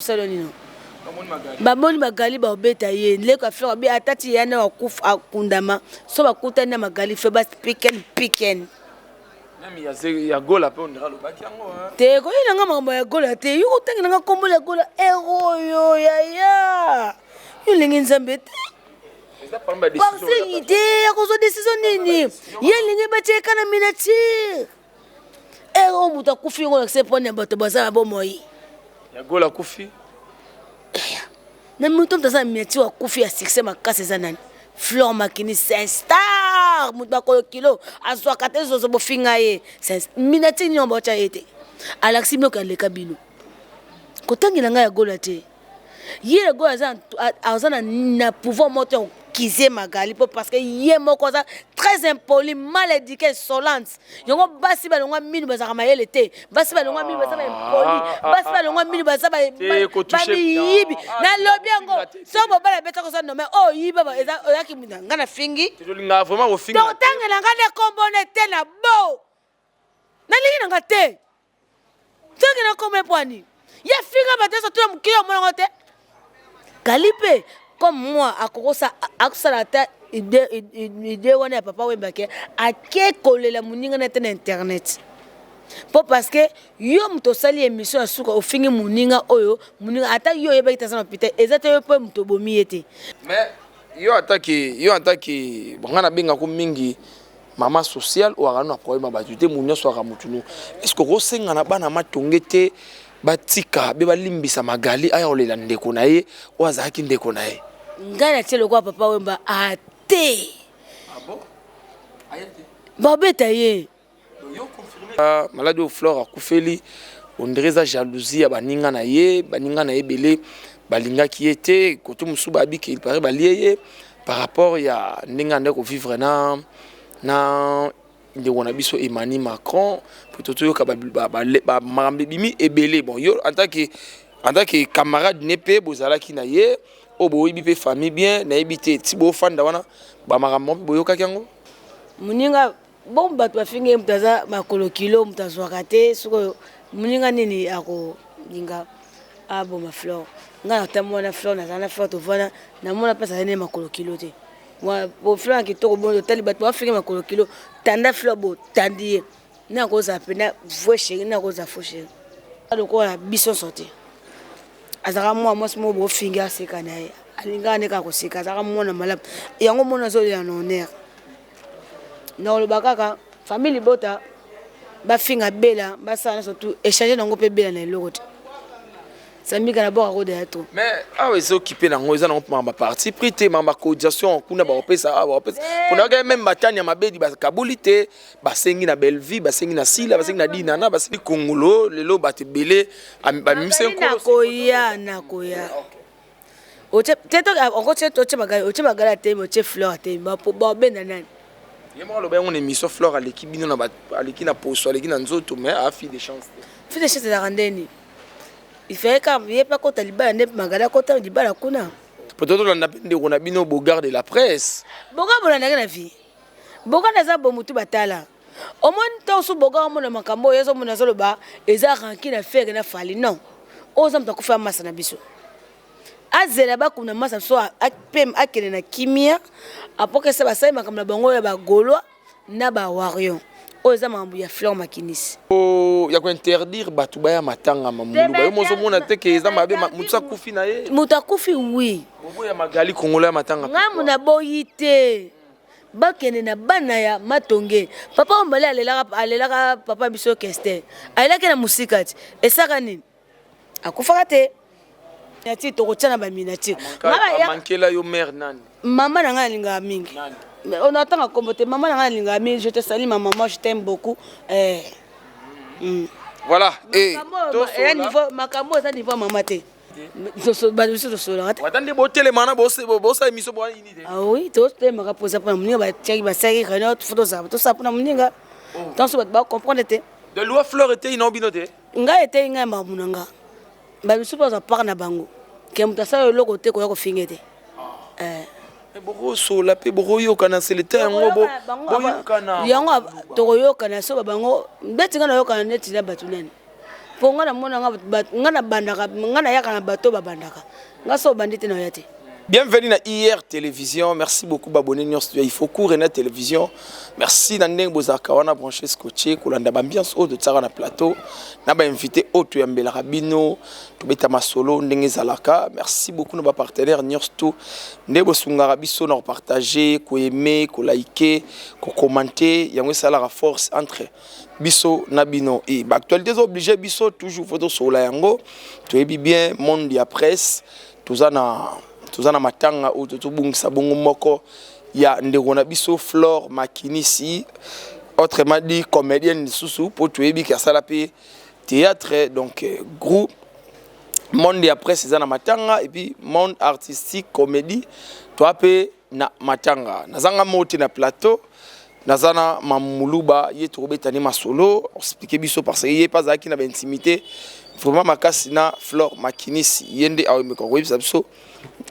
salonino baboni magali ba obeta ye ndeko afika bi atati yana wakufa akundama so bakuta na magali fe bas piken nami ya gola pe on dira lo baki yango te ko ina nga mambo ya gola te yuko tangi nga kombo ya gola eroyo ya yulingi nzambe te parce idée ya kozo décision nini yelingi bacheka na minati ero muta kufi ngo akseponya bato bazala bomoi ya gola kufi na muto mtaza minati wa kufi ya succès makasi za nani Fleur Makini c'est star muta ko kilo azwa kate zozo bofinga ye c'est minati ni ombo cha yete Alexis Mioka le kabino kotangi nga ya gola te yé gola za na pouvoir monter kize magali parce que yé moko za très impoli mal éduqué insolente yongo basi balongwa minu bazaka mayele te basi balongwa minu bazaba impoli basi balongwa minu bazaba yibi na lobi yango so bobala beta ko so no mais oh yiba ba eza oyaki mina ngana fingi tolinga vraiment au fingi to tangela ngane kombone te na bo na lingi nga te tangela kombe poani ya finga bateso to mukio mona te Galipe comme moi à la tête idée on est papa Wemba ke ake kolela muninga na internet po parce que yo mto sali émission asuka ofingi muninga oyo muninga ata yo yeba kitasa pita ezate yo po mto bomi ete mais yo attaque bangana benga ko mingi mama social ou arano problème ba tuté munyo so ka mutunu est-ce que ko senga na bana matongete batika be balimbisa magali aya olela ndeko na ye wazaki ndeko na ye ngana telo kwa papa Wemba ate bon ayate babeta ye yo confirmer malade au Fleur akufeli on dirait ça jalousie ya baninga na ye belé balinga qui était koto musu babi qu'il paraît balié par rapport ya ndinga ndeko vivre na ndeko na biso Emmanuel Macron peut-être yo ka ba marambe bimi ebelé bon yo en tant que camarade nepe bozala ki na ye obo ibi pe famille bien na ibité ti bo fanda wana ba marambo boyo ka kyango muninga bon bato bafinge mutaza makolo kilo mutazwa kate suko muninga nini ako ninga abo ma Fleur nga tamona Fleur na Fleur to vana na mona pesa ne makolo kilo te moi bo Fleur ki to bon tali bato bafinge makolo kilo tanda Fleur bo tandi na ko za pena fouché na ko za fouché aloko la biso sorti azaka moi mo bo finga seka na ye alinga ne ka ko seka azaka mona malamu yango mona zo ya honneur na lo bakaka famille bota ba finga bela ba sana surtout échanger nango pe bela na eloko Sambika na boka ko de to mais awe zo occupé nango eza nango ma parti prité ma cotisation kuna ba opesa kuna ga même matanya mabedi ba kabulité ba sengi na Belleville ba sengi na Sila ba sengi na Dinana ba sengi Kongolo lelo ba te belé ba mimse ko na koya oche teto onko teto oche magala te oche Fleur te ba benda nani yemo lo ba ngone émission Fleur à l'équipe bino na ba aleki na poso aleki na nzoto mais a fi de chance de randeni il fait comme il pas contre libala ne magala contre libala kuna peut-être on a pende on a bino Bogard de la presse Bogard bona na vie Bogard na za bo mutu batala au moins tant sous Bogard mo na makambo yezo mo na zolo ba eza ranki na faire na fali non oza mta kufa masa na biso azela ba kuna masa so apem akene na kimia apoke sa basai makamla bango ya ba golwa na ba warion oza mambu ya Fleur Makinis ya ko interdire batu ba ya matanga mamulu ba yo mozo mona te ke eza mabe mutsa kufi na ye mutakufi oui bobo ya magali Kongola ya matanga ngamu na boyite bakene na bana ya matonge papa ombale alelaka papa biso keste alelaka na musikati esaka nini akufaka te yati to kotsana ba minati mankela yo mère nani mama na nga linga mingi on attend à combattre maman na nga linga mingi je te salue maman je t'aime beaucoup voilà et niveau makambo ça niveau maman te watande botele mana bosa émission bo ini te ah oui to te maka posa pa muninga ba tchaki ba saki kana photo za to sa pa muninga tant so ba comprendre te de loi Fleur était inobinote nga était nga mamunanga ba biso pa za par na bango ke mutasa yo loko te ko ya ko fingete boko so la pe boko yo kana c'est le temps ngo bo yo kana yango to yo kana so bango betinga na yo kana neti na batu nani po nga na mona nga na bandaka nga na yaka na bato ba bandaka nga so bandite na yate. Bienvenue à IR Télévision. Merci beaucoup d'abonner à il faut courir na télévision. Merci d'andeng bozaka wana branché scotché kolanda ambiance au de tsara na plateau. Na ba invité auto yambela rabino to beta masolo ndenge zalaka. Merci beaucoup nos partenaires Nyorsto ndebo sungara biso na partager, ko aimer, ko liker, ko commenter, yango sala la force entre biso na bino et ba actualité obligé biso toujours photo sur la yango. To ebi bien monde ya presse tuzana matanga ou tubungisa bongo moko ya ndeko na biso Flore Makinisi, autrement dit comédienne susu pour tuebi ki asala pe théâtre, donc groupe monde ya presse zana matanga et puis monde artistique comédie toi pe na matanga nazanga moti na plateau nazana mamuluba ye tobetani masolo expliquer biso parce que yé pas aki na intimité vraiment makasi na Flore Makinisi yende awemeko biso.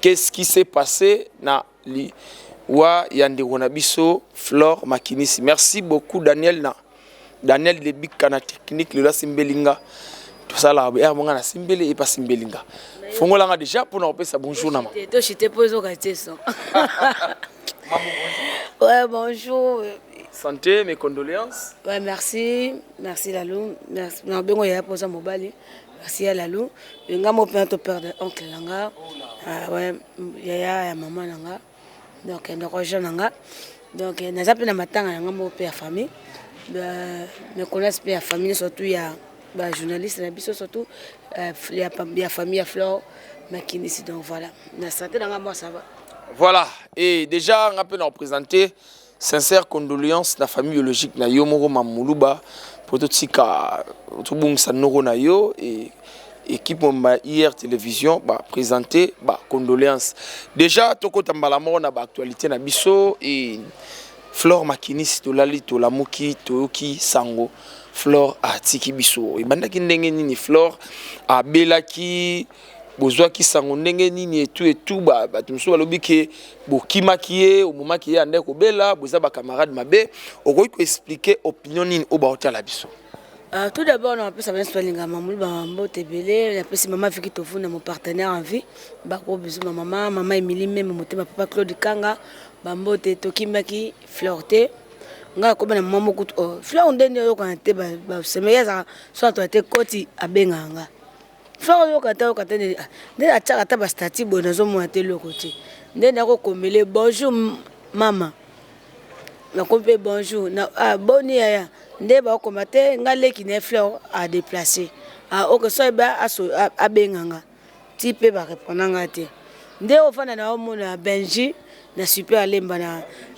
Qu'est-ce qui s'est passé na li wa yande biso Flore Makinisi? Merci beaucoup Daniel de Bikana technique le la simbelinga tout ça là monga na simbele et pas simbelinga fongola nga déjà pour nous repasser bonjour na ma to chite pozo ka teso. Ouais, bonjour. Santé, mes condoléances. Ouais, merci Lalou, merci na bengo ya poza mobali. Merci à Lalou. Nga mo pe to père de oncle langa. Ouais, ya maman langa. Donc na rejoint langa. Donc na zapi na matanga nga mo père famille. Me connaissent père famille surtout ya ba journaliste na biso surtout ya famille à Flore Makinisi. Donc voilà. Na santé langa moi ça va. Voilà, et déjà on peut nous présenter sincères condoléances la famille biologique na yo moko mamuluba pour tout sika tubung sanoro na yo et équipe ma IR télévision ba présenter ba condoléances déjà toko tambala mo na ba actualité na biso et Flore Makinisi to lali to lamuki to ki sango Flore atiki biso e bandaki ndenge nini Flore a belaki bozwa ki sango ndenge nini et tout ba tumso balobi ke bokimaki ye au moment ki ye ande ko bela boza ba camarade mabe okoki ko expliquer opinion nini o ba otala biso. Tout d'abord on appelle ça bien solinga mamulu ba mbote belé après si maman Viki Tofu na mon partenaire en vie ba ko biso maman Emily même motema papa Claude Kanga ba mbote tokimaki Flore nga ko bana maman ko Flore ndene yo kan te ba semeya ça soit to te koti abenganga Flore yo kata ne achaka ta ba stati bona zo mo ate loko te ndene ko komele bonjour maman na kompe bonjour na boni ya nde ba ko mate ngaleki ne Flore a déplacer o que so ba aso abenganga type ba répondre ngate nde o fana na o na Benji na super alemba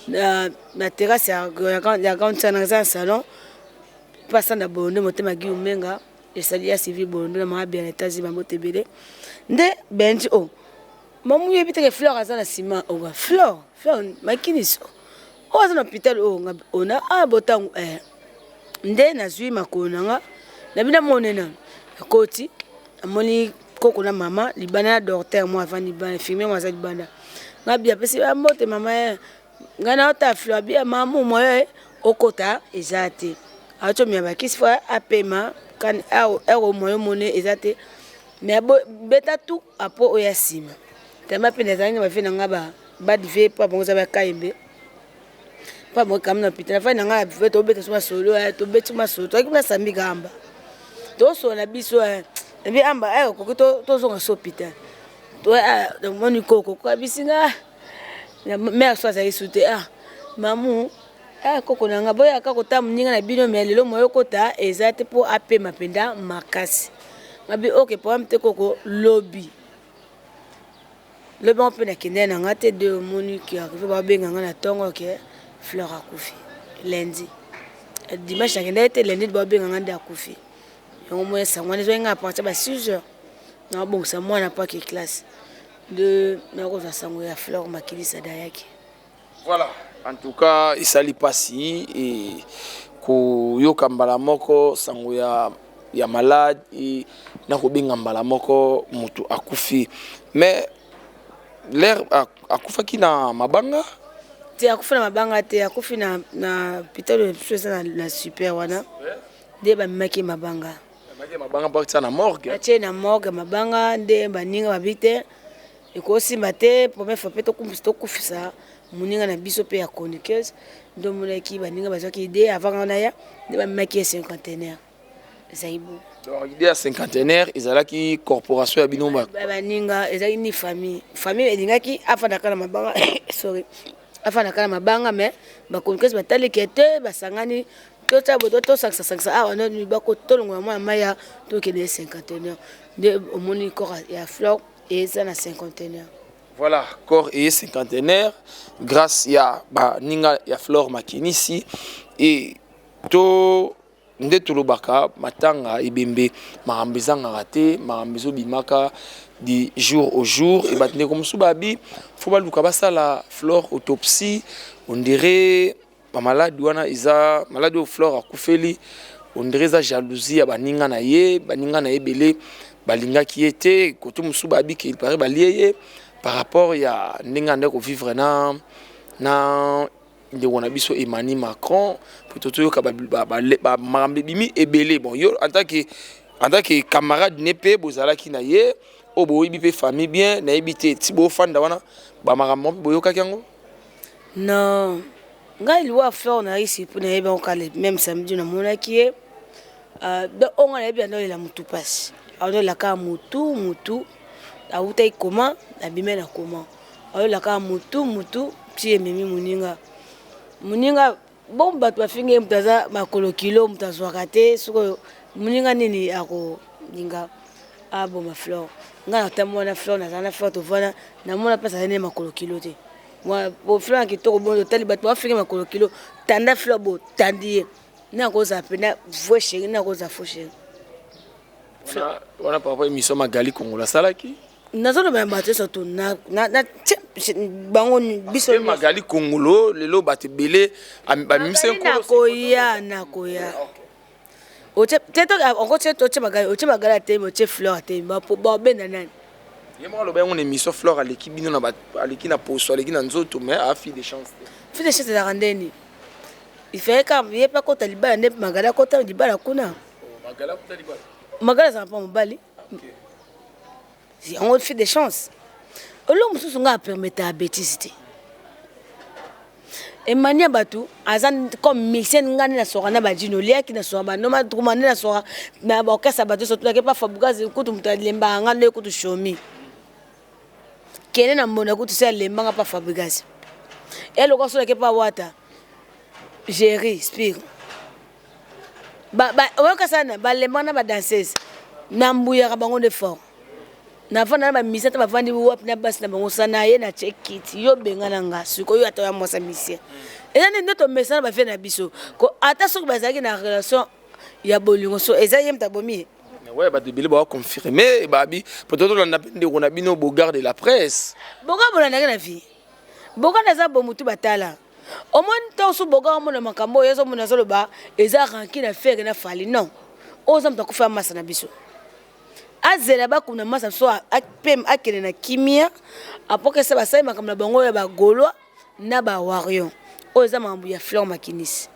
na terrasse ya grande salon passa na bondo motema gi umenga esalia civil bondo na ma bien etazi ba motebele nde Benji mamu yebite ke Flore azana sima Flore Makinisi azana hôpital ona botango nde nazwi makolo nga na bina monena koti amoni koko na mama libana docteur moi avant libana infirmier moi za libana ngabia pesi mbote mama ngana ota Flore bia mamu moyo okota ezate acho mi abakisi fa apema kan ero moyo mone ezate mais beta tout apo oyasima tema pene zanga bafina ngaba badve pa bonza ba kaimbe pa mo kamna pitana fa nanga to beta suma solo to beta suma solo to kina sambi gamba to so na biso bi amba ko to zo ngaso pitana to moni koko ko bisinga na mère so za isute mamu koko nanga boya ka kota mninga na bino melelo moyo kota ezate po ape mapenda makasi ngabi okay po amte koko lobby on peut na kende na ngate de moni ki arrive ba benga na tongo ke Flore akufi lundi dimanche na kende te lundi ba benga ngande akufi yo mo esa ngwane zo nga partir ba 6h na bon ça moi na pas que classe de na ko za sango ya Flore Makinisi dayaki. Voilà, en tout cas il s'allie pas si et ko yoka mbala moko sango ya malade et na ko benga mbala moko mutu akufi mais l'air akufaki na mabanga te akufi na mabanga te akufi na hôpital na super wana de ba maki mabanga mabanga parti na morgue atie na morgue mabanga nde baninga babite ekosimba te première fois pe tokufisa moninga na biso pe ya chroniqueuse ndo monaki baninga bazwaki idée avant wana ya nde bamemaki ye cinquantenaire ezali bo donc idée ya cinquantenaire ezalaki corporation ya bino baninga ezali ni famille elingaki afandaka na mabanga sorry afandaka na mabanga mais bachroniqueuse bataleki ete basangani tosakisa awa nani bakotolongola mwana maya tokende cinquantenaire nde omoni corps ya Fleur eza na cinquantenaire. Voilà, corps et cinquantenaire grâce ya baninga ya Fleur Makinisi et to nde tolobaka matanga ebembe marambezanga raté marambezo bimaka du jour au jour et batne comme subabi faut baluka basala Fleur autopsie on dirait ba malade wana iza malade au Fleur akufeli on dirait za jalousie ya baninga na ye belé balinga qui était koto musubabi qui il paraît balié par rapport ya ndinga ndeko vivre na de wana biso Emmanuel Macron plutôt yoka ba marambe bimi ebelé bon yo en tant que camarade nepe bozala ki na ye obo ibi famille bien na ebité ti bo fanda wana ba marambe boyoka kango non ngai loi Fleur na ici pour na yeba okale même samedi na monaki ye de onga na bien la mutu passe alors la ka mutu auta ikoma abime na koma alors la ka mutu ti ememi muninga bon bato bafinge mutaza makolo kilo mutazwaka te soko muninga nini ako ninga abo ma Fleur nga natamona Fleur na Fleur tovana na mona pesa ne makolo kilo te moi bo Fleur kitoko bon tali bato bafinge makolo kilo tanda Fleur bo tandi na koza pena fo chéri na koza fo chéri wana papa émission Magali Kongola salaki nazolo ba bato surtout na bango biso Magali Kongolo lelo bato belé ba mimse na koya oche teto encore oche Magali te oche Fleur te ba benda nani yemo lo ba ngone émission Fleur aleki bino na aleki na poso aleki na nzoto mais a fille de chance de randeni il fait comme il pas kota libala ne Magali kota libala kuna Magali kota libala Magali ça pas mobali si on fait des chances l'homme sous son gars permettre à bêtise et mania batu azan comme mixen ngani na sorana ba dino lia ki na sora ba no ma trumane na sora na ba okasa batu so tuake pa fabugazi kutu mutalemba ngane kutu shomi kene na mbona kutu se lemba pa fabugazi elo ko so ke pa wata gérer spire ba okasa na ba lemba na ba danseuse na mbuya ka bango de fort na vana ba misata ba vandi wap na bas na bango sana ye na check it yo benga na nga siko yo atoya mosa misia eza ne ndoto mesana ba fe na biso ko ata soko bazaki na relation ya bolingo so eza yem ta bomi ouais ba de bile ba confirmer babi peut-être on a pende on a bino beau garde la presse boga bona na vie boga na za bomutu batala au moins tant sou boga mo na makambo yezo mo na zolo ba eza ranki na faire na fali non oza mta kufa masa na biso azela ba kuna masa so apem akene na kimia apoke sa basai makamna bango ya ba golwa na ba warion oza mambu ya Fleur Makinisi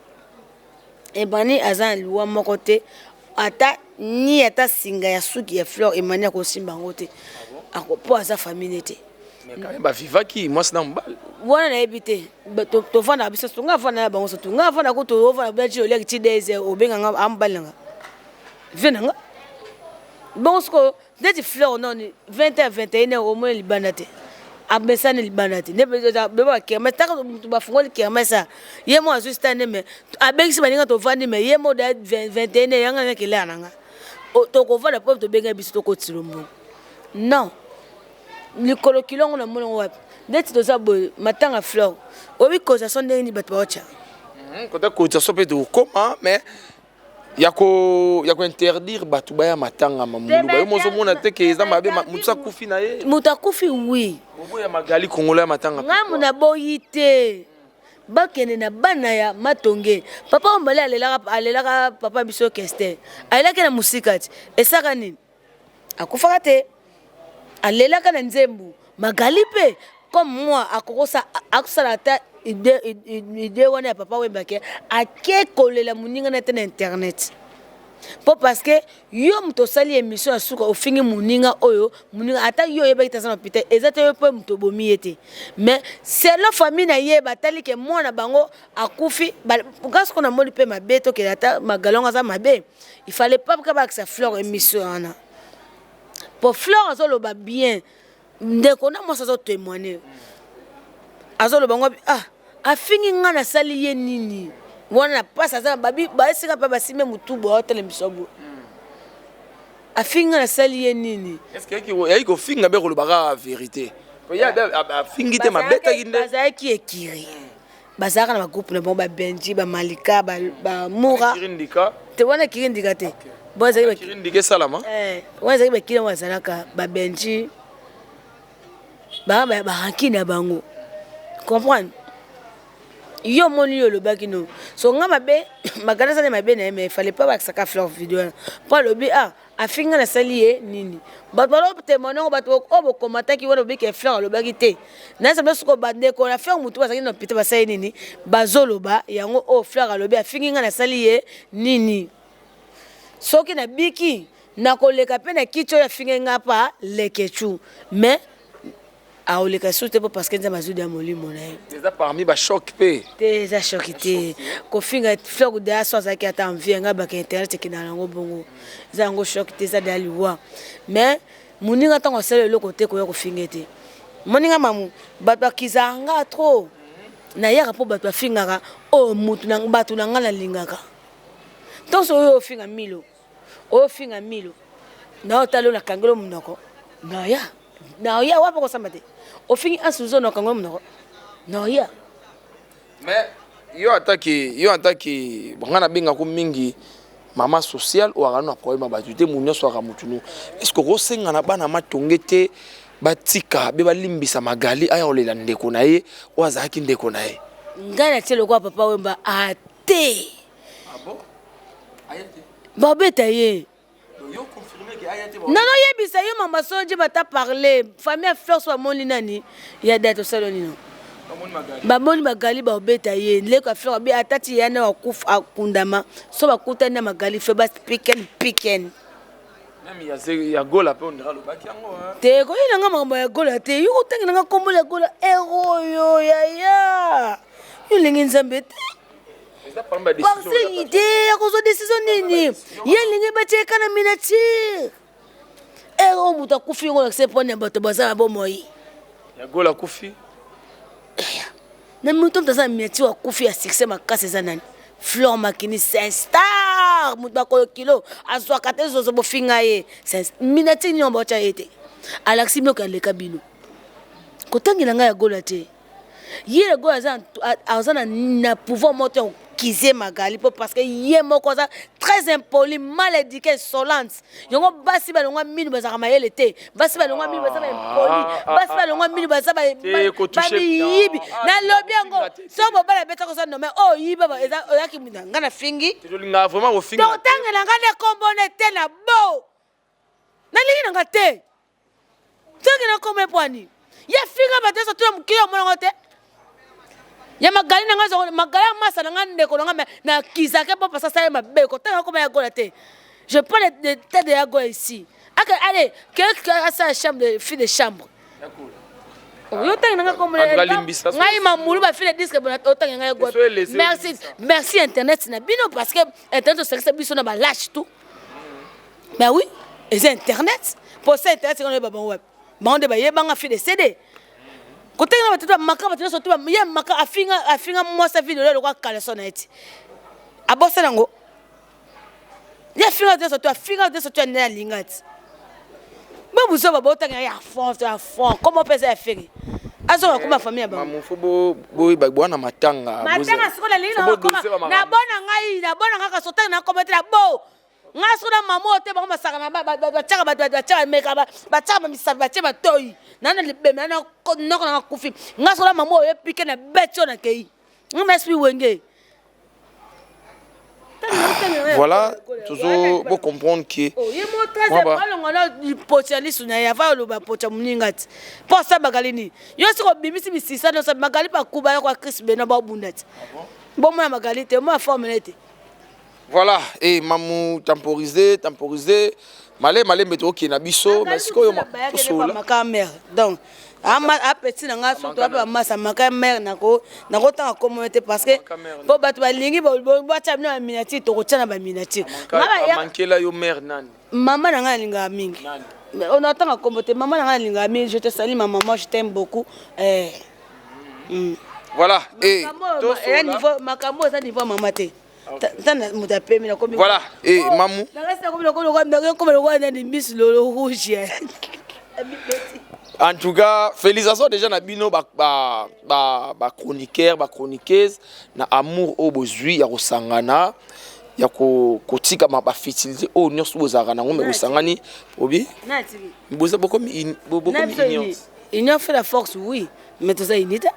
ebani azan luwa mokote ata ni ata singa ya suki ya Fleur emania ko simba ngote akopo aza famille te mais quand même ba vivaki moi c'est mbal wana na ebité to vana biso to nga vana bango so to nga vana ko to vana ba ji oleki ti deze obenga nga ambalanga venanga bon ce que des Fleur non 20 à 21 au moins libanate abesane libanate ne beba kema taka to ba fungoli kema sa yemo azusta ne me abengisi baninga to vandi me yemo da 21 yanga na kila nanga to ko vana po to benga biso to ko tilombo non likolo kilongo na mono wapi ndeti to za boy matanga Fleur obi koza sonde ni bato bacha kota koza sope to koma mais yako interdire batu baya matanga mamulu ba yomozo mona te ke za mabe mutsa kufi na ye mutakufi oui bobo ya Magali Kongola ya matanga ngamu na boyite bakene na bana ya matonge papa ombale alelaka papa biso keste alelaka na musikati esaka nini akufaka te alelaka na nzembu Magali pe comme moi akokosa akusala ta ide wana ya papa wembake ake kolela muninga na internet po parce que yo muto sali émission ya suka ofingi muninga oyo muninga ata yo yeba ita sana pite ezate yo po muto bomi ete mais c'est la famille na yeba tali ke mwana bango akufi parce qu'on a moli pe mabeto ke ata magalonga za mabe il fallait pas que ba sa fleur émission ana pour fleur azolo ba bien ndeko na mo sa zo témoigner azolo bango afingi nga na sali ye nini wana pasa za babi ba esika pa basime mutubo hotele misobo afinga na sali ye nini est-ce que yaki ko finga be ko lobaka vérité ko ya afingi te mabeta kinde baza ki ekiri baza kana ba groupe na bon ba Benji ba Malika ba Moura kirindika te wana kirindika te boza ba kirindika salama wana ba kila wazalaka ba Benji ba hakina bango comprendre yo moni yo lobaki no so nga mabe magana sana mabe na mais fallait pas bakisaka fleur vidéo pas lobi afinga na salié nini ba balo témoigner ba to o bo commenter ki wona biki fleur lobaki te na sabla suko bande ko na faire mutu basaki no pite basai nini bazoloba yango o fleur alobi afinga na salié nini soki na biki na koleka pe na kicho ya finga ngapa lekechu mais a oleka soute parce que nzamba zudi ya molimo na ye déjà parmi ba choc pe déjà choqué ko finga fleur de aso azaki ata envie nga ba internet ki na ngo bongo zango choqué ça dali wa mais muninga tango sele le côté ko finga te moninga mamu bato kizanga trop na yaka po bato finga o mutu na bato na ngala lingaka donc so yo finga milo o finga milo na otalo na kangelo munoko na ya wapo ko samate au fini asuzo no kango mnoko no ya mais yo ataki bangana benga ko mingi mama social ou agano na problème ba tuté munyo so ka mutunu est-ce que ko senga na bana matongete batika be balimbisa magali aya olela ndeko na ye o azaki ndeko na ye ngana telo kwa papa wemba ate bon ayete babeta ye non yebisa yo mama sonji bata parler famille fleur soit moni nani ya date saloni no bamoni magali ba obeta ye leka fleur bi atati yana akufa akundama so bakuta na magali fe bas piken même ya gola pe on dira lo baki yango te ko ina nga mambo ya gola te yo utangi nga kombo ya gola ero yo ya yo lingi nzambe te parce que idée à cause de décision nini yelingi bacheka na miniature ero muta kufi ngo se pone bato baza bomoi ya gola kufi na muto mtaza miniature kufi ya succès makase za nani Fleur Makini c'est star muta ko kilo azwa kate zo bo finga ye c'est miniature ni ombocha yete Alexis Mioka le kabino kotangi nga ya gola te yele gola za azana na pouvoir moteur kize magali parce que yé moko za très impoli mal éduqué insolente yongo basi ba longa minu bazaka mayele te basi ba longa minu bazaka impoli basi ba longa minu bazaka ba yibi na lobiango so bo bala beta ko sa no mais oh yiba ba eza oyaki mina ngana fingi tolinga vraiment au fingi donc tangela ngane kombone te na bo na lingi nga te tangela kombe pwani ya finga ba teso tu mukio mwana te ya magali na ngazo magali masa na ngande ko na kizake po pasa sa mabe ko tanga ko ya gola te je prends les têtes de ya gola ici allez quelqu'un a sa chambre de fille de chambre yo tanga nga ko ngai mamulu ba fille de disque bona tanga nga gola merci internet na bino parce que internet c'est biso na ba lâche tout ben oui et c'est internet pour ça internet c'est on ba bon web bande ba yebanga fille de CD côté na batatu maka batatu sotu ba ye maka afinga mo sa video le kwa kala sona eti abosa nango ye finga de sotu na lingati ba buso ba bota ya fond comment peut ça faire azo ko ma famille ba mamu fobo boy ba bwana matanga siko la lina na bona ngaka sota na kometela bo ngasuna mamo te ba masaka na ba chaka meka ba chaka misabi ba cheba toyi nana libeme na noko na kufi ngasuna mamo ye pique na betio na kei ngomespi wenge voilà toujours pour comprendre que ye mo 13 balo ngona potentialiste na ya va lo ba pocha muningati po sa bagalini yo siko bimisi misisa no sa magali pa kuba kwa Chris Bena ba bundati bon moi magali te moi forme nete Voilà, et mamou temporisé. Malé métro qui na biso, mais siko yo ma mère. Donc, a petit nga surtout a massa ma mère nako tanga communauté parce que po batu ba lingi bo tchabna miniature to tchala ba miniature. Mankela yo mère nani? Maman nga linga mingi. On attend à communauté maman nga linga mingi, je te salue ma maman, je t'aime beaucoup. Voilà, et makamo ça niveau maman té. Voilà, et mamou. En tout cas, félicitations déjà na bino ba chroniqueur, ba chroniqueuse na amour au bozui ya kosangana ya kotika ma ba fertilité o nyonso bozaka na ngombe kosangani obi. Nati. Boza boko mi il fait la force oui, mais tout ça unité.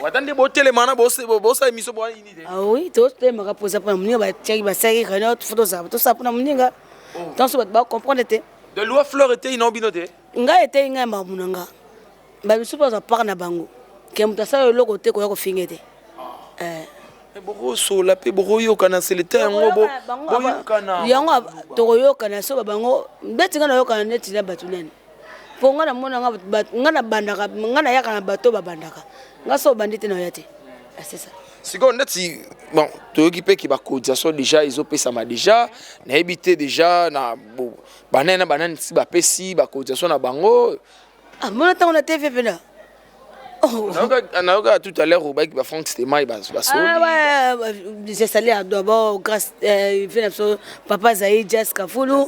Attendez, botelé mana bossa émission bo unité. Ah oui, tout te maka poser pour munga ba tchaki ba saki kana photo ça, tout ça pour munga. Tant so ba comprendre te. De loi fleur était inobinoté. Nga était nga mamunanga. Ba biso pas par na bango. Ke mutasa yo loko te ko yako fingete. Boko so la pe boko yo kana c'est le temps ngo bo yo kana. Yango to yo kana so ba bango betinga na yo kana neti na batunene. Ponga na mona nga na bandaka nga na yaka na bato ba bandaka. Nga so bandite na yate. C'est ça. Siko ndeti bon to occupé ki ba cotisation déjà ils ont payé ça déjà na habité déjà na banane si ba pesi ba cotisation na bango. Ah mona ta on a TV pena. Naoka tout à l'heure au bac ba Franck c'était mai ba so. Ah ouais, j'ai salé à d'abord grâce papa Zaïd Jessica Fulu.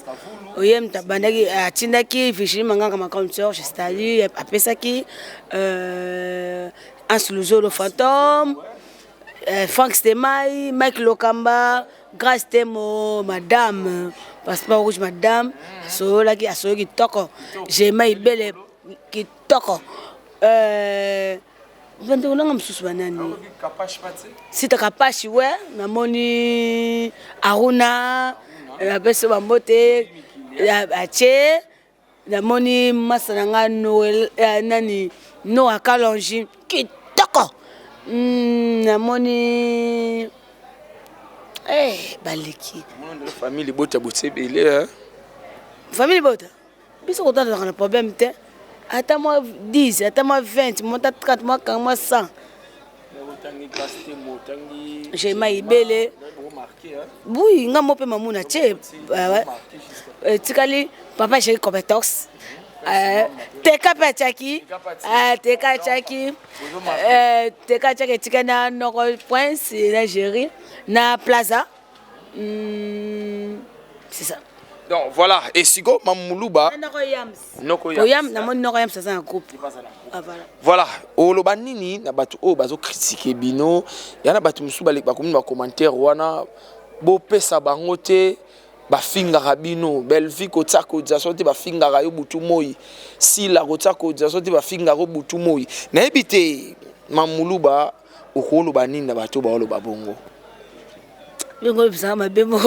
Oyem tabandaki atindaki fichini manganga makamtsor je salue apesaki Ansluzo le fantôme Frank Stemai, Mike Lokamba, Grace Temo, Madame, Passeport Rouge Madame, Sola qui a soyo qui toko, j'ai mai belle qui toko. Vendo nanga msusu banani. Sita kapashi we, namoni Aruna, la bese bambote, ache, namoni masananga Noël nani no akalonji qui toko. Namoni baliki famille bota botse belé hein famille bota biso kota na problème te ata moi 10 ata moi 20 monta 30 moi 40 moi 100 j'ai mai belé oui nga mope mamuna che tikali papa j'ai compétence teka pachaki tikana noko prince l'Algérie na plaza c'est ça donc voilà et sigo mamuluba noko yams na mon noko yams ça un groupe voilà oloba nini na batu o bazo critiquer bino yana batu musuba le ba komina commentaire wana bo pesa bango te bafinga rabino belvi kotsa kodzaso te bafinga yo butu moi si la kotsa kodzaso te bafinga ro butu moi na ebite mamuluba okolo banini na bato ba olo babongo bingo bisa mabemo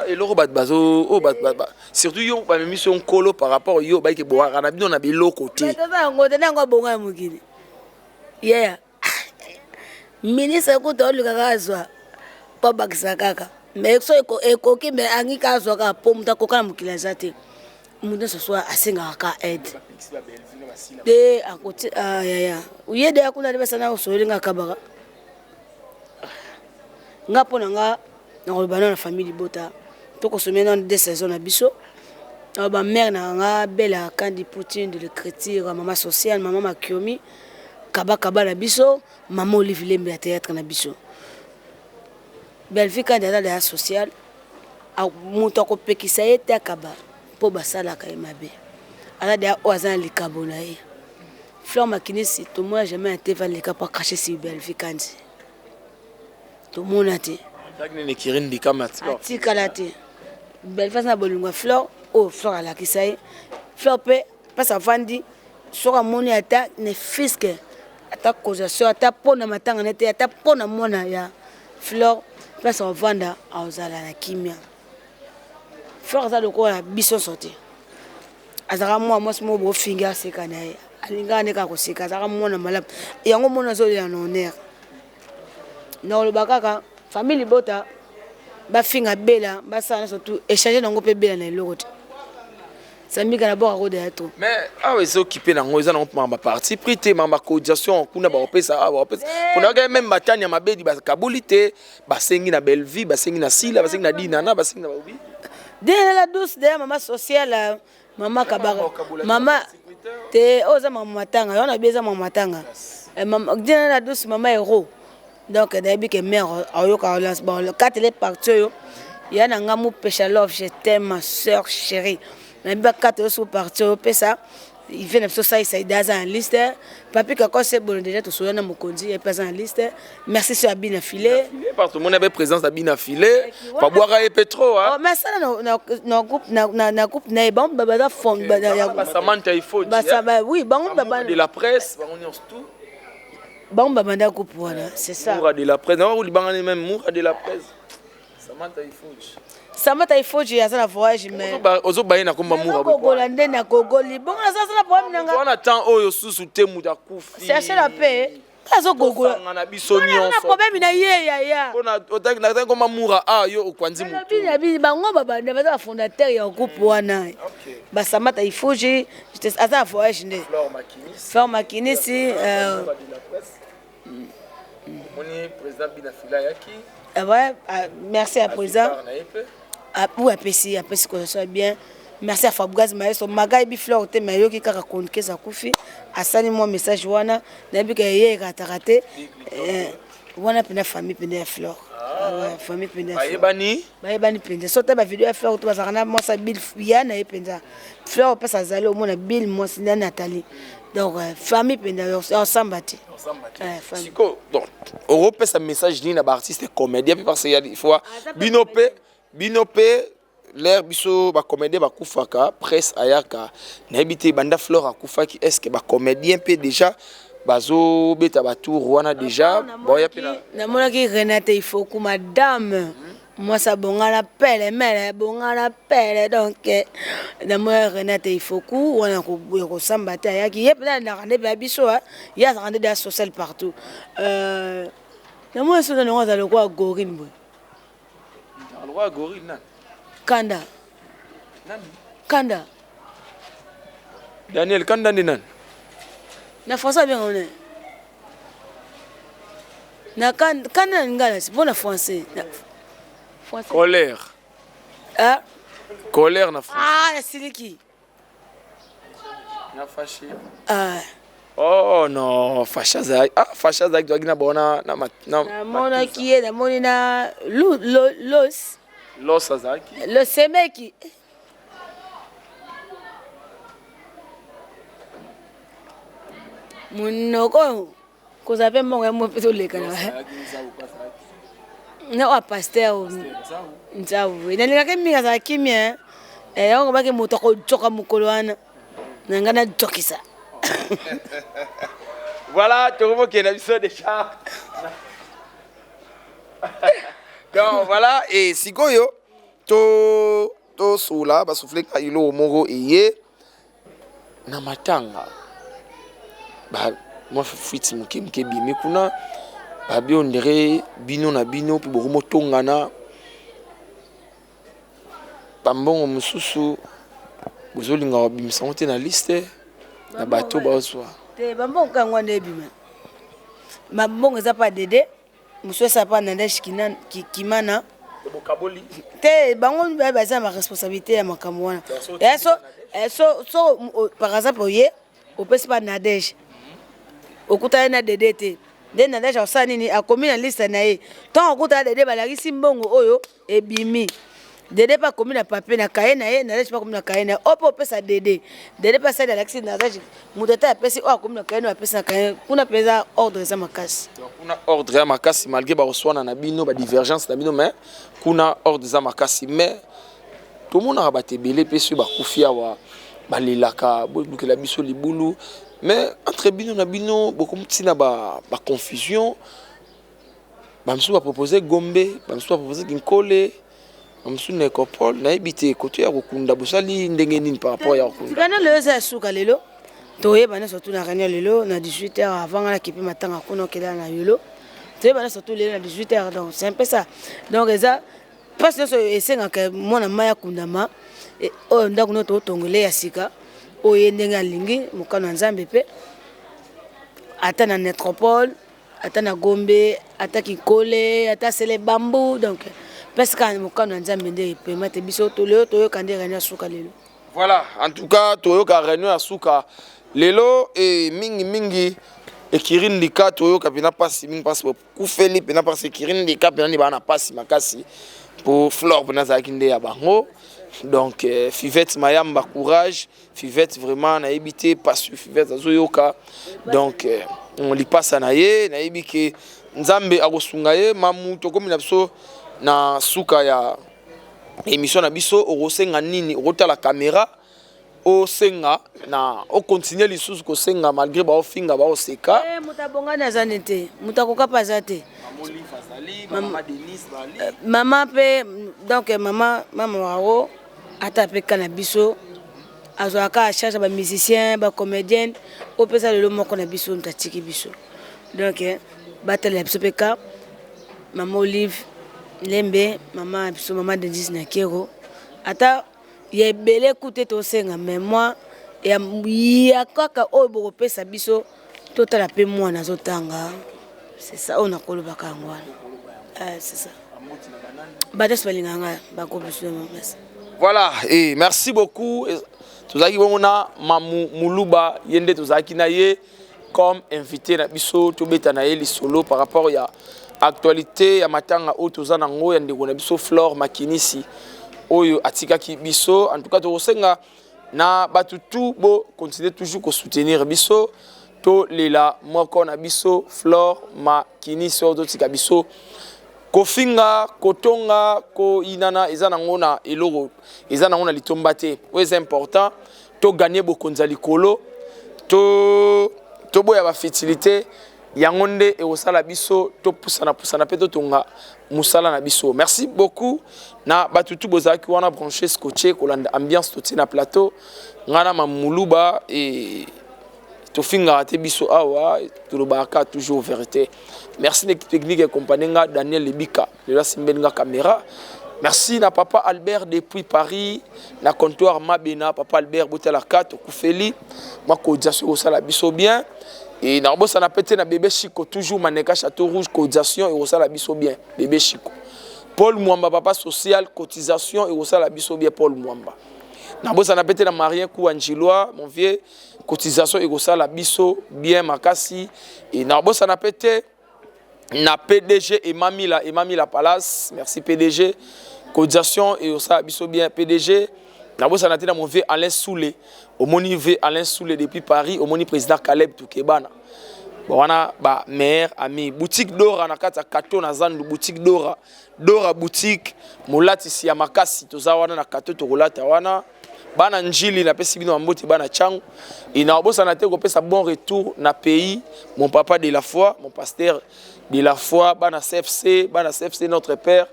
et loro bat bazo o bat surtout yo ba mission kolo par rapport yo ba ke boa kana bino na biloko te tata ngo tena ngo bonga mukini yeah ministre ko to lukakazwa pa bakisa kaka mais so ekoki mais angika zoka po muta kokana mukilaza te mundo ce soit asinga ka aide de akoti ya uyede akuna lebesa na usolinga kabaka ngapo nga na famille bota to ko somena de saison na biso ba mère na nga bela kandi Poutine de l'écriture maman sociale maman Makiomi kabaka na biso maman Olivier Lembe à théâtre na biso Belvi candidat de la sociale a muto ko pekisa yete akaba po basala ka mabe ala de oazan le kabonaye Fleur Makinisi tout moi jamais été va le pas cacher si Belvi kandi tout monde a été ne kirin di kamati ati kalate Belvi na bolunga Fleur o Fleur ala kisaye Fleur pe passe vandi sora moni ata ne fiske ata causation ata pona matanga nete ata pona mona ya Fleur place en vanda à Ozala na kimia Fleur ça le quoi bison sorti azara moi mo bo finga sekana alinga ne ka ko seka azara mona malab yango mona zo ya honneur na le bakaka famille bota ba finga bela ba sana surtout échanger nango pe bela na eloko. Sami kana bora ko de to. Mais ah ils occupé nango ils ont ma parti prité ma cotisation kuna ba opesa ba opesa. Kuna ga même batanya mabedi ba kabulité ba sengi na Belleville ba sengi na Sila ba sengi na Dinana ba sengi na Baobi. Dès la douce de maman sociale maman kabara maman te oza maman matanga on a besoin maman matanga. Maman dès la douce maman héros. Donc d'habitude que mère ayoka lance bon le 4 les parti yo ya na ngamu pesha love je t'aime ma sœur chérie. Mais bien 4 sous parti au pesa il vient de ça il dans en liste papi kako c'est bon déjà tout souvent na mokonzi et pas en liste merci sur Abina filé parce que mon avait présence d'Abina filé pas boire et pétro hein. Oh mais ça na groupe na groupe na bon baba fond ba Samantha il faut bah ça va oui bon baba de la presse on est tout bon baba na groupe voilà c'est ça Moura de la presse non ou bangane même Moura de la presse Samantha il faut Samantha il faut j'ai ça la voyage mais ozo baye na komba Moura ko golande na kogoli bon ça la problème nanga on attend oyo susu te muta kufi chercher la paix azo gogola na biso nyonso na problème na ye ya on a otaki na komba Moura ah yo okwanzi mutu na bango baba na baza fondateur ya groupe wana ba Samantha il faut j'ai aza voyage ne Fleur Makini si moni président Bina Fila yaki ouais merci à président pour apprécier que ça soit bien merci à Fabgaz Maestro Magai bi Fleur te mayo ki kaka konke sa kufi asani moi message wana na bi ka ye raté wana pena famille pena Fleur ouais famille pena bayebani pena so ta ba vidéo Fleur to bazana moi sa bil yana e pena Fleur pesa zali au mona bil moi sina Nathalie donc famille pena ensemble famille donc Europe sa message ni na ba artiste comédien parce qu'il y a des fois Binope l'air biso ba comédien ba kufaka presse ayaka na habité banda Fleur akufaki est-ce que ba comédien peut déjà bazo beta ba tour wana déjà boya pena na mona ki Renate il faut que madame moi ça bongala pele mele bongala pele donc na mona Renate il faut que wana ko samba ta yaki yepela na rande ba biso ya rande da social partout na mona so na ngoza le kwa gorine boy le roi gorille nan Kanda nan Kanda Daniel Kanda ni nan na français bien on est na Kanda ngala c'est bon en français colère ah colère na français ah la siliki na fâché ah oh non fâché za doit na bona na mona qui est na monina los azaki le semeki munoko kozape monga mo peto lekana na wa pasteur nzawu ina ke minga za kimia yango bake moto ko joka mukolo wana nanga na jokisa voilà tu vois qu'il y a une déjà donc voilà et sikoyo to soula ba souffler ka ilo moro eye na matanga ba moi fuiti mukimke bimi kuna ba bi ondere bino na bino pe bokomo tongana bambongo mususu bozolinga bimisa te na liste na bato bazwa te bambongo kangwa ndebima mabongo za pa dede muso sa pa nanda shikina kimana bokaboli te bango baza ma responsabilité ya makambo wana so par exemple oye opesi pa Nadège okuta na dede te de Nadège osala nini akomi na liste na ye tant okuta dede balakisi mbongo oyo ebimi dede pa komi na papier na kaye na ye Nadège pa komi na kaye na opo opesa dede pa sali alakisi Nadège moto ata apesi oyo akomi na kaye no apesi na kaye kuna peza ordre eza makasi kuna ordre ya makasi malgré baroswana na bino badivergence na bino mais kuna ordre eza makasi mais tomonaka bato ebele mpe soki bakufi awa balelaka bolukela biso libulu mais entre bino na bino bokomutina baconfusion bamosusu bapropose Gombe bamosusu bapropose Kinkole bamosusu na Ecopole nayebi te koto ya kokunda bosali ndenge nini par rapport ya kokunda tikana lelo eza ya suka lelo toyeba nyonso tuna réunion lelo na 18h avant ngana kipe matanga kuna okela na yolo Tu vois, surtout les 18h, donc c'est un peu ça. Donc, ça, parce que c'est que moi, je suis Kundama, et on a notre tongolais à Sika, au Yendenga Lingi, mon canon Zambépé, à la métropole, à la Gombe, à la Kikole, à la Bambou, donc, parce que mon canon Zambé, peut mettre biso tout le temps, quand il y a un souka. Voilà, en tout cas, Toyoka Réunion à Souka, Lelo et Mingi. Et Kirin Dika, Toyoka, Pena Passi, Ming Passi, Koufeli, Pena Passi, Kirin Dika, Pena Nibana Passi, Makasi, pour Flore, Pena Zakinde Yabango. Donc, Fivette Mayamba, courage, Fivette vraiment, n'a évité, pas su, Fivette Azoyoka. Donc, on lui passe à Naye, n'a évité, Nzambe Agosungaye, Mamou, Toko Minapso, na Souka ya émission Nabiso, Orosenga Nini, Rota la caméra. Au senga na au continuer les choses ko senga malgré ba ofinga ba oseka mutabonga na zanete mutakoka pazate maman Denise bali maman pe donc maman wao atape kana biso azoaka charge ba musicien ba comédien au pesa le moko na biso ntatiki biso donc batale biso peka maman Olive Lembe maman biso maman Denise na Kero ata il y a belé écouté to senga mais moi il y a kaka obo pesa biso tota la pe moi na zotanga c'est ça on a koloba kangwa c'est ça badas balinganga ba ko biso voilà et merci beaucoup tozaki bonga mamu muluba yende tozaki na ye comme invité na biso to beta na ye li solo par rapport ya actualité ya matanga o tozana ngo ya ndeko na biso Flore Makinisi oyo atikaki biso en tout cas to senga na batutu bo continuer toujours ko soutenir biso to lela moko na biso Flore Makinisi oyo tika biso kofinga kotonga ko inana ezana ngona eloko ezana ngona litomba te o c'est important to gagner bokonza likolo to boya ba fertilité yangonde et osala biso to pusana pe to tonga musala na biso. Merci beaucoup na batutu bozaki wana branché scotché kolanda ambiance to na plateau ngana mamuluba et to finga te biso awa to lobaka toujours vérité. Merci l'équipe technique et compagnie Daniel Lebika de la Simbenga caméra. Merci na papa Albert depuis Paris na comptoir Mabena papa Albert Botela 4 Koufeli mako diaso osala biso bien. Et na bossa na pété na bébé Chico toujours maneka château rouge cotisation et osala biso bien bébé Chico. Paul Mwamba papa social cotisation et osala biso bien Paul Mwamba. Na bossa na pété na Marien Kou Angilois mon vieux cotisation et osala biso bien makasi et na bossa na pété na PDG et Mamila Palace merci PDG cotisation et osala biso bien PDG. Na bossa na tena mon vieux Alain Soulé au moni v Alain Soulé depuis Paris au moni président Caleb Toukebana wana ba maire ami boutique Dora na kata kato na zandu boutique Dora boutique molati si ya makasi toza wana na kato to kolata wana bana njili na pesi bino mbote bana changu ina bossa na te ko pesa bon retour na pays mon papa de la foi mon pasteur de la foi bana CFC notre père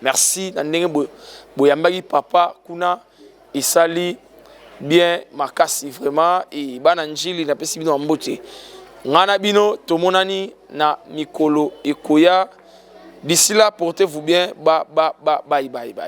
merci na ndenge boyambaki papa kuna isali bien makasi vraiment et bana njili na pesi bino mbote ngana bino tomonani na mikolo ekoya d'ici là portez-vous bien bye bye.